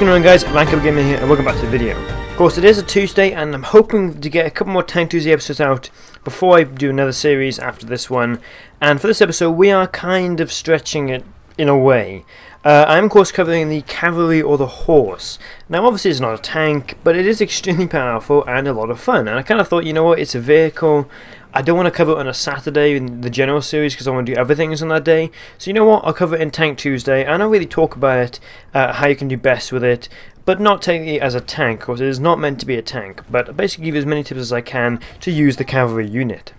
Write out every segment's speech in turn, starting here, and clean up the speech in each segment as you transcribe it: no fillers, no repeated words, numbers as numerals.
going on, guys? Cavalry Gaming here and welcome back to the video. Of course, it is a Tuesday and I'm hoping to get a couple more Tank Tuesday episodes out before I do another series after this one. And for this episode we are kind of stretching it in a way. I am of course covering the Cavalry or the Horse. Now obviously it's not a tank, but it is extremely powerful and a lot of fun. And I kind of thought, you know what, it's a vehicle. I don't want to cover it on a Saturday in the general series because I want to do everything on that day. So you know what, I'll cover it in Tank Tuesday and I'll really talk about it, how you can do best with it, but not take it as a tank, because it is not meant to be a tank, but I'll basically give you as many tips as I can to use the Cavalry unit.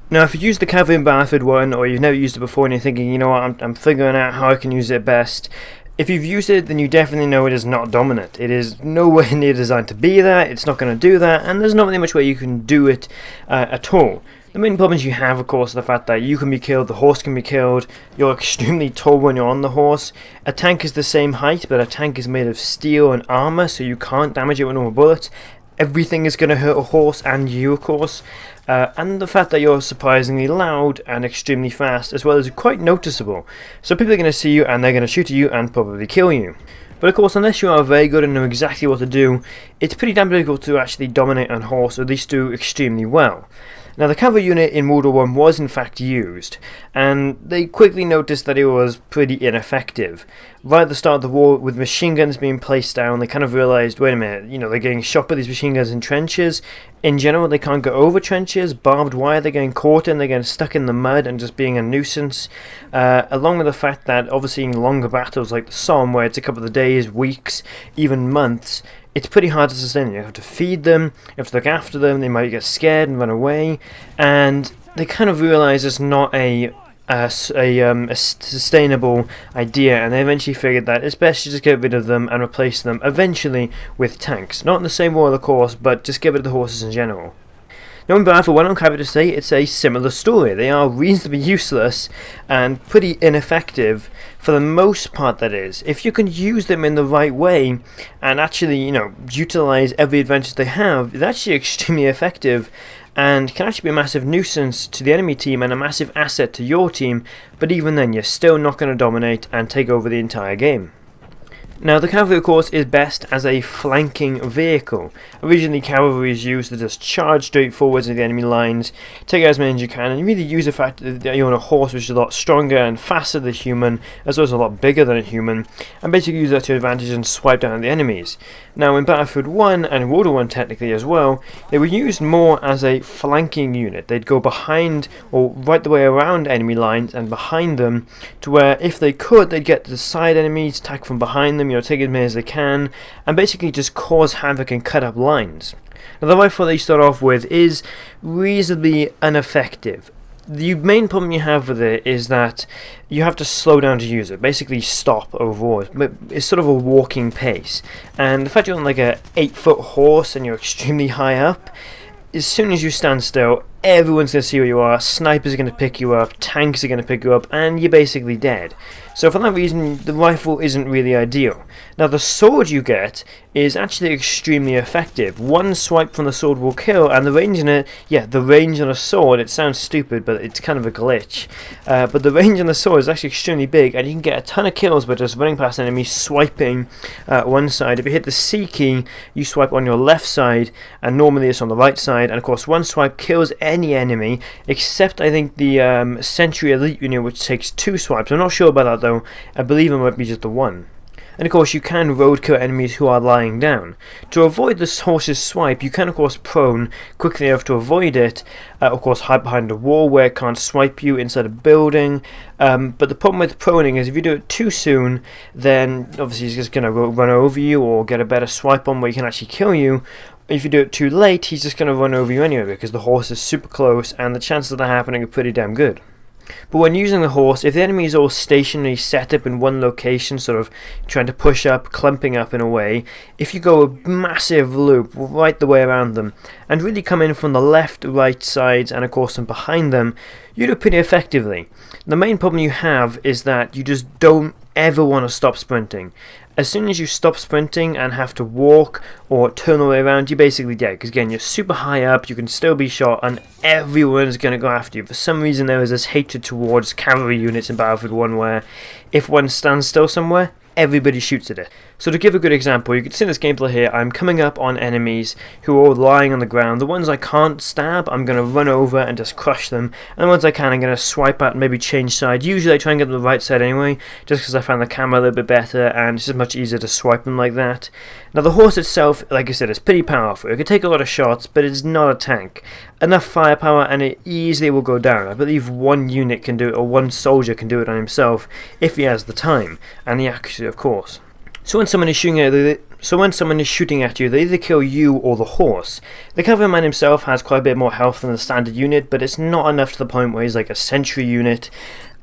Now if you use the Cavalry in Battlefield 1 or you've never used it before and you're thinking, you know what, I'm figuring out how I can use it best, if you've used it, then you definitely know it is not dominant. It is nowhere near designed to be that, it's not going to do that, and there's not really much way you can do it at all. The main problems you have, of course, are the fact that you can be killed, the horse can be killed, you're extremely tall when you're on the horse. A tank is the same height, but a tank is made of steel and armor, so you can't damage it with normal bullets. Everything is going to hurt a horse and you, of course. And the fact that you're surprisingly loud and extremely fast, as well as quite noticeable. So people are going to see you and they're going to shoot at you and probably kill you. But of course, unless you are very good and know exactly what to do, it's pretty damn difficult to actually dominate on horse, or at least do extremely well. Now the Cavalry unit in World War I was in fact used, and they quickly noticed that it was pretty ineffective. Right at the start of the war, with machine guns being placed down, they kind of realised, wait a minute, you know, they're getting shot by these machine guns in trenches. In general, they can't go over trenches, barbed wire, they're getting caught in, they're getting stuck in the mud and just being a nuisance. Along with the fact that obviously in longer battles like the Somme, where it's a couple of days, weeks, even months, it's pretty hard to sustain. You have to feed them, you have to look after them, they might get scared and run away, and they kind of realise it's not a sustainable idea, and they eventually figured that it's best to just get rid of them and replace them eventually with tanks. Not in the same war, of course, but just get rid of the horses in general. Now in Battlefield 1, I'm happy to say it's a similar story. They are reasonably useless and pretty ineffective for the most part, that is. If you can use them in the right way and actually, you know, utilize every advantage they have, they're actually extremely effective and can actually be a massive nuisance to the enemy team and a massive asset to your team, but even then you're still not going to dominate and take over the entire game. Now the Cavalry, of course, is best as a flanking vehicle. Originally Cavalry is used to just charge straight forwards into the enemy lines, take out as many as you can, and you really use the fact that you're on a horse which is a lot stronger and faster than a human, as well as a lot bigger than a human, and basically use that to advantage and swipe down the enemies. Now in Battlefield 1 and World War 1 technically as well, they were used more as a flanking unit. They'd go behind or right the way around enemy lines and behind them, to where if they could, they'd get the side enemies, attack from behind them, you know, take as many as they can, and basically just cause havoc and cut up lines. Now the rifle they start off with is reasonably ineffective. The main problem you have with it is that you have to slow down to use it, basically stop overall. It's sort of a walking pace, and the fact you're on like a 8-foot horse and you're extremely high up, as soon as you stand still, everyone's going to see where you are, snipers are going to pick you up, tanks are going to pick you up, and you're basically dead. So for that reason, the rifle isn't really ideal. Now the sword you get is actually extremely effective. One swipe from the sword will kill, and the range in it, yeah, the range on a sword, it sounds stupid, but it's kind of a glitch. But the range on the sword is actually extremely big, and you can get a ton of kills by just running past enemies, swiping one side. If you hit the C key, you swipe on your left side, and normally it's on the right side, and of course one swipe kills any enemy, except I think the Century Elite unit, which takes 2 swipes. I'm not sure about that though, I believe it might be just the 1. And of course you can roadkill enemies who are lying down. To avoid this horse's swipe, you can of course prone quickly enough to avoid it, of course hide behind a wall where it can't swipe you inside a building, but the problem with proning is if you do it too soon, then obviously he's just going to run over you or get a better swipe on where he can actually kill you. If you do it too late, he's just going to run over you anyway because the horse is super close and the chances of that happening are pretty damn good. But when using the horse, if the enemy is all stationary, set up in one location, sort of trying to push up, clumping up in a way, if you go a massive loop right the way around them, and really come in from the left, right sides, and of course from behind them, you do pretty effectively. The main problem you have is that you just don't ever want to stop sprinting. As soon as you stop sprinting and have to walk or turn the way around, you're basically dead. Because again, you're super high up, you can still be shot, and everyone's going to go after you. For some reason, there is this hatred towards cavalry units in Battlefield 1 where if one stands still somewhere, everybody shoots at it. So to give a good example, you can see in this gameplay here, I'm coming up on enemies who are all lying on the ground. The ones I can't stab, I'm going to run over and just crush them. And the ones I can, I'm going to swipe at and maybe change side. Usually I try and get them the right side anyway, just because I found the camera a little bit better and it's just much easier to swipe them like that. Now the horse itself, like I said, is pretty powerful. It can take a lot of shots, but it's not a tank. Enough firepower and it easily will go down. I believe one unit can do it, or one soldier can do it on himself, if he has the time, and the accuracy of course. So when someone is shooting at you, they either kill you or the horse. The cavalryman himself has quite a bit more health than the standard unit, but it's not enough to the point where he's like a sentry unit,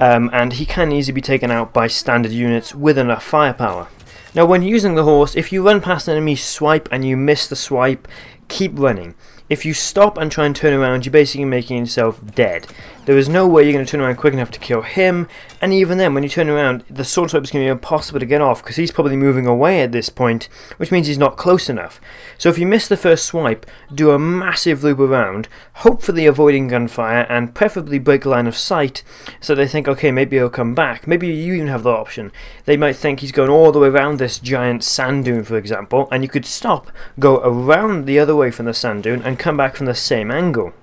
and he can easily be taken out by standard units with enough firepower. Now when using the horse, if you run past an enemy swipe and you miss the swipe, keep running. If you stop and try and turn around, you're basically making yourself dead. There is no way you're going to turn around quick enough to kill him, and even then, when you turn around, the sword swipe is going to be impossible to get off, because he's probably moving away at this point, which means he's not close enough. So if you miss the first swipe, do a massive loop around, hopefully avoiding gunfire, and preferably break line of sight, so they think, okay, maybe he'll come back. Maybe you even have the option. They might think he's going all the way around this giant sand dune, for example, and you could stop, go around the other way from the sand dune, and come back from the same angle.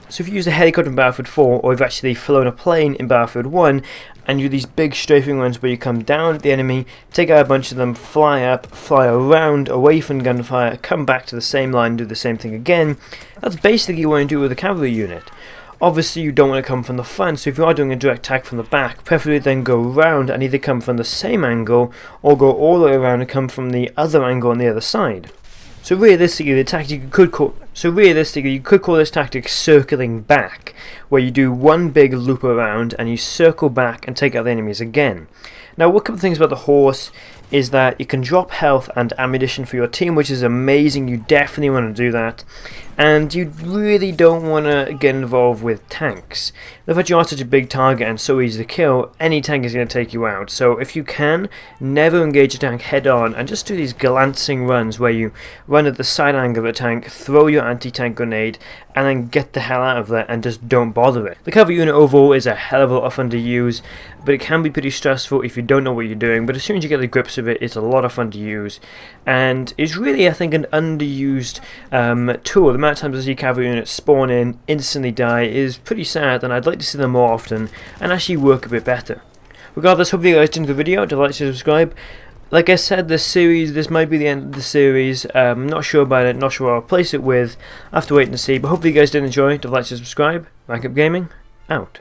So if you use a helicopter in Battlefield 4, or you've actually flown a plane in Battlefield 1, and you do these big strafing runs where you come down at the enemy, take out a bunch of them, fly up, fly around, away from gunfire, come back to the same line, do the same thing again, that's basically what you do with a cavalry unit. Obviously you don't want to come from the front, so if you are doing a direct attack from the back, preferably then go round and either come from the same angle, or go all the way around and come from the other angle on the other side. So realistically, you could call this tactic circling back, where you do one big loop around and you circle back and take out the enemies again. Now, a couple of things about the horse is that you can drop health and ammunition for your team, which is amazing. You definitely want to do that. And you really don't want to get involved with tanks. The fact you are such a big target and so easy to kill, any tank is going to take you out. So if you can, never engage a tank head on and just do these glancing runs where you run at the side angle of a tank, throw your anti-tank grenade, and then get the hell out of there and just don't bother it. The cavalry unit overall is a hell of a lot of fun to use, but it can be pretty stressful if you don't know what you're doing. But as soon as you get the grips of it, it's a lot of fun to use, and it's really, I think, an underused tool. The amount of times I see cavalry units spawn in, instantly die is pretty sad, and I'd like to see them more often and actually work a bit better. Regardless, hope you guys enjoyed the video. Don't forget to subscribe. Like I said, this might be the end of the series. Not sure about it, not sure what I'll place it with. I have to wait and see, but hopefully you guys did enjoy. Don't forget to subscribe. Rank Up Gaming, out.